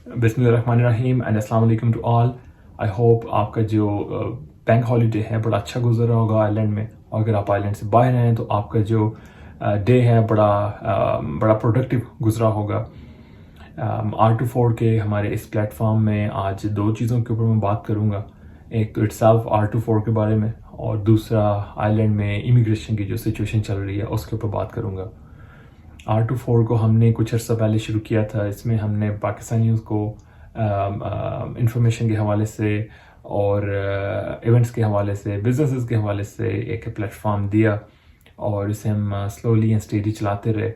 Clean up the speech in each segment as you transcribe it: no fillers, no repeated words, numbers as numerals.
बिस्मिल्लाहिर्रहमानिर्रहीम एंड अस्सलाम वालेकुम टू ऑल। आई होप आपका जो बैंक हॉलीडे है बड़ा अच्छा गुजरा होगा आइलैंड में, और अगर आप आइलैंड से बाहर हैं तो आपका जो डे है बड़ा प्रोडक्टिव गुजरा होगा। R24 के हमारे इस प्लेटफॉर्म में आज दो चीज़ों के ऊपर मैं बात करूँगा। एक तो इट्सल्फ R24 के बारे में, और दूसरा आइलैंड में इमिग्रेशन की जो सिचुएशन चल रही है उसके ऊपर बात करूँगा। R24 को हमने कुछ अर्सा पहले शुरू किया था। इसमें हमने पाकिस्तानियों को इंफॉर्मेशन के हवाले से और इवेंट्स के हवाले से, बिजनेसेस के हवाले से एक प्लेटफॉर्म दिया, और इसे हम स्लोली एंड स्टेडी चलाते रहे,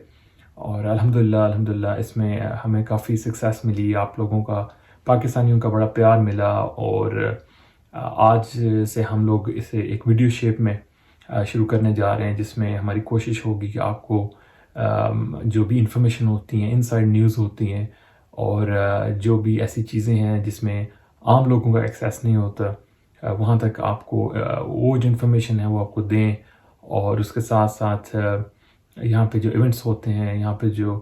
और अल्हम्दुलिल्लाह इसमें हमें काफ़ी सक्सेस मिली। आप लोगों का, पाकिस्तानियों का बड़ा प्यार मिला, और आज से हम लोग इसे एक वीडियो शेप में शुरू करने जा रहे हैं, जिसमें हमारी कोशिश होगी कि आपको जो भी इंफॉर्मेशन होती हैं, इनसाइड न्यूज़ होती हैं, और जो भी ऐसी चीज़ें हैं जिसमें आम लोगों का एक्सेस नहीं होता, वहाँ तक आपको वो जो इन्फॉर्मेशन है वो आपको दें। और उसके साथ साथ यहाँ पे जो इवेंट्स होते हैं, यहाँ पे जो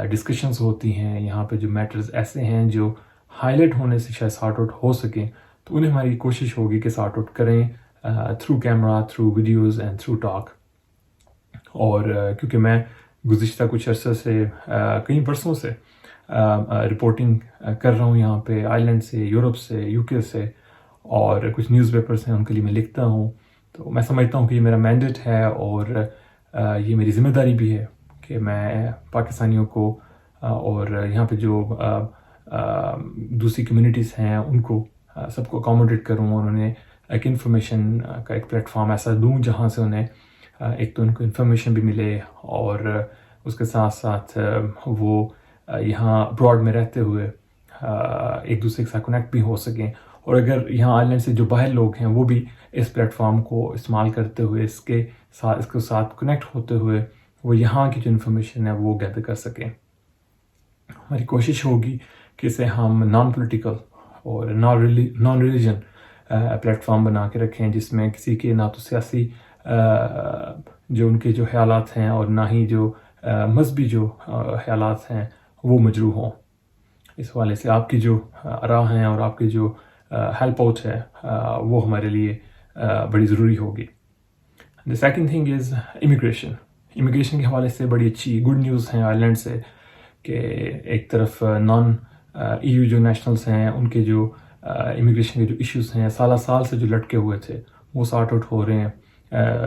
डिस्कशंस होती हैं, यहाँ पे जो मैटर्स ऐसे हैं जो हाईलाइट होने से शायद सॉर्ट आउट हो सकें, तो उन्हें हमारी कोशिश होगी कि सॉर्ट आउट करें through camera, through videos and through talk. और क्योंकि मैं गुज़िश्ता कुछ अरसे से कई बरसों से रिपोर्टिंग कर रहा हूँ यहाँ पे आइलैंड से, यूरोप से, यूके से, और कुछ न्यूज़पेपर्स हैं उनके लिए मैं लिखता हूँ, तो मैं समझता हूँ कि ये मेरा मैंडेट है, और ये मेरी ज़िम्मेदारी भी है कि मैं पाकिस्तानियों को और यहाँ पे जो दूसरी कम्युनिटीज़ हैं उनको सबको अकोमोडेट करूँ, और उन्हें एक इन्फॉर्मेशन का एक प्लेटफॉर्म ऐसा दूँ जहाँ से उन्हें एक तो उनको इन्फॉर्मेशन भी मिले, और उसके साथ साथ वो यहाँ अब्रॉड में रहते हुए एक दूसरे के साथ कनेक्ट भी हो सकें। और अगर यहाँ आइलैंड से जो बाहर लोग हैं वो भी इस प्लेटफॉर्म को इस्तेमाल करते हुए, इसके साथ कनेक्ट होते हुए, वो यहाँ की जो इन्फॉर्मेशन है वो गैदर कर सकें। हमारी कोशिश होगी कि इसे हम नॉन पॉलिटिकल और नॉन रिलीजन प्लेटफॉर्म बना के रखें, जिसमें किसी के ना तो सियासी जो उनके जो ख्यालात हैं, और ना ही जो मजहबी जो ख्यालात हैं वो मजरू हों। इस हवाले से आपकी जो आरा हैं और आपकी जो हेल्प आउट है वो हमारे लिए बड़ी ज़रूरी होगी। The second thing is immigration के हवाले से बड़ी अच्छी गुड न्यूज़ हैं आइलैंड से, कि एक तरफ नॉन EU जो नेशनल्स हैं उनके जो इमिग्रेशन के जो इश्यूज़ हैं साल से जो लटके हुए थे वो सॉर्ट आउट हो रहे हैं।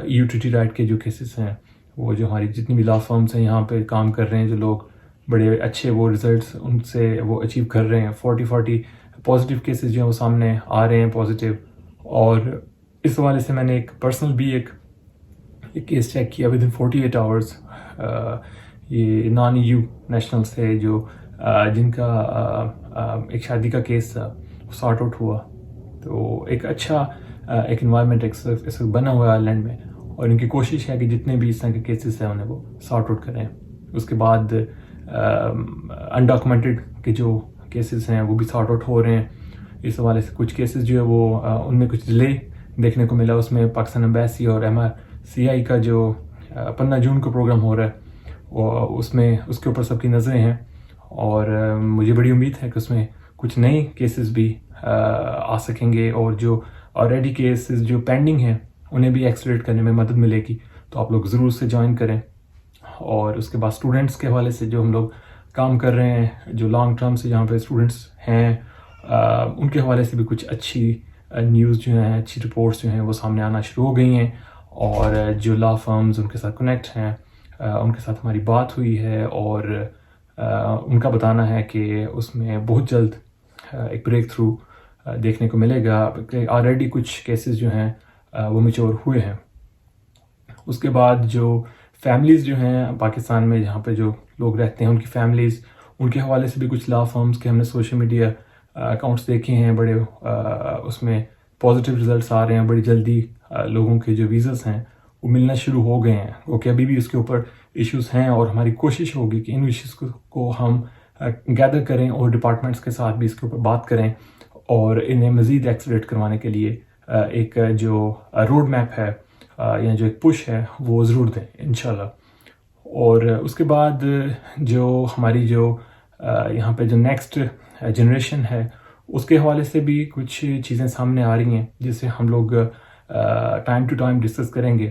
EU ट्रीटी राइट के जो केसेस हैं, वो जो हमारी जितनी भी लॉ फर्म्स हैं यहाँ पे काम कर रहे हैं, जो लोग बड़े अच्छे वो रिजल्ट्स उनसे वो अचीव कर रहे हैं, 40 पॉजिटिव केसेस जो हैं वो सामने आ रहे हैं पॉजिटिव। और इस हवाले से मैंने एक पर्सनल भी एक केस चेक किया विद इन 48 आवर्स। ये नॉन EU नेशनल्स थे जो जिनका एक शादी का केस था वो सॉर्ट आउट हुआ। तो एक अच्छा एक इन्वायरमेंट एक बना हुआ है आइलैंड में, और इनकी कोशिश है कि जितने भी इस तरह के केसेस हैं उन्हें वो सॉर्ट आउट करें। उसके बाद अनडॉक्यूमेंटेड के जो केसेस हैं वो भी सॉर्ट आउट हो रहे हैं। इस हवाले से कुछ केसेस जो है वो उनमें कुछ डिले देखने को मिला। उसमें पाकिस्तान एम्बेसी और MRCI का जो 15 जून को प्रोग्राम हो रहा है, उसमें उसके ऊपर सबकी नज़रें हैं, और मुझे बड़ी उम्मीद है कि उसमें कुछ नए केसेस भी आ सकेंगे, और जो ऑलरेडी केसेस जो पेंडिंग हैं उन्हें भी एक्सलेट करने में मदद मिलेगी। तो आप लोग ज़रूर से ज्वाइन करें। और उसके बाद स्टूडेंट्स के हवाले से जो हम लोग काम कर रहे हैं, जो लॉन्ग टर्म से यहाँ पे स्टूडेंट्स हैं, उनके हवाले से भी कुछ अच्छी न्यूज़ जो हैं, अच्छी रिपोर्ट्स जो हैं वो सामने आना शुरू हो गई हैं। और जो लॉ फर्म्स उनके साथ कनेक्ट हैं, उनके साथ हमारी बात हुई है, और उनका बताना है कि उसमें बहुत जल्द एक ब्रेक थ्रू देखने को मिलेगा। ऑलरेडी कुछ केसेस जो हैं वो मैच्योर हुए हैं। उसके बाद जो फैमिलीज़ जो हैं पाकिस्तान में जहाँ पे जो लोग रहते हैं, उनकी फैमिलीज़, उनके हवाले से भी कुछ लॉ फर्म्स के हमने सोशल मीडिया अकाउंट्स देखे हैं, बड़े उसमें पॉजिटिव रिजल्ट्स आ रहे हैं। बड़ी जल्दी लोगों के जो वीज़ास हैं वो मिलना शुरू हो गए हैं। ओके, अभी भी उसके ऊपर इश्यूज़ हैं, और हमारी कोशिश होगी कि इन इश्यूज़ को हम गैदर करें, और डिपार्टमेंट्स के साथ भी इसके ऊपर बात करें, और इन्हें मज़ीद एक्सलेट करवाने के लिए एक जो रोड मैप है या जो एक पुश है वो ज़रूर दें इंशाल्लाह। और उसके बाद जो हमारी जो یہاں پہ جو نیکسٹ جنریشن ہے اس کے حوالے سے بھی کچھ چیزیں سامنے آ رہی ہیں جسے ہم لوگ ٹائم ٹو ٹائم ڈسکس کریں گے،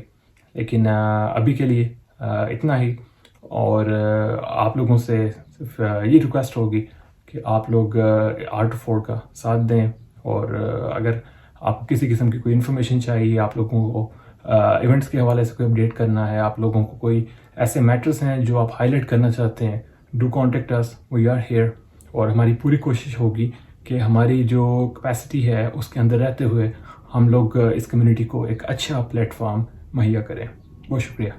لیکن ابھی کے لیے اتنا ہی. اور آپ لوگوں سے صرف یہ ریکویسٹ ہوگی کہ آپ لوگ آرٹ4 کا ساتھ دیں، اور اگر آپ کو کسی قسم کی کوئی انفارمیشن چاہیے، آپ لوگوں کو ایونٹس کے حوالے سے کوئی اپڈیٹ کرنا ہے، آپ لوگوں کو کوئی ایسے میٹرز ہیں جو آپ ہائی لائٹ کرنا چاہتے ہیں، do contact us, we are here. اور ہماری پوری کوشش ہوگی کہ ہماری جو کیپیسٹی ہے اس کے اندر رہتے ہوئے ہم لوگ اس کمیونٹی کو ایک اچھا پلیٹ فارم مہیا کریں. بہت شکریہ.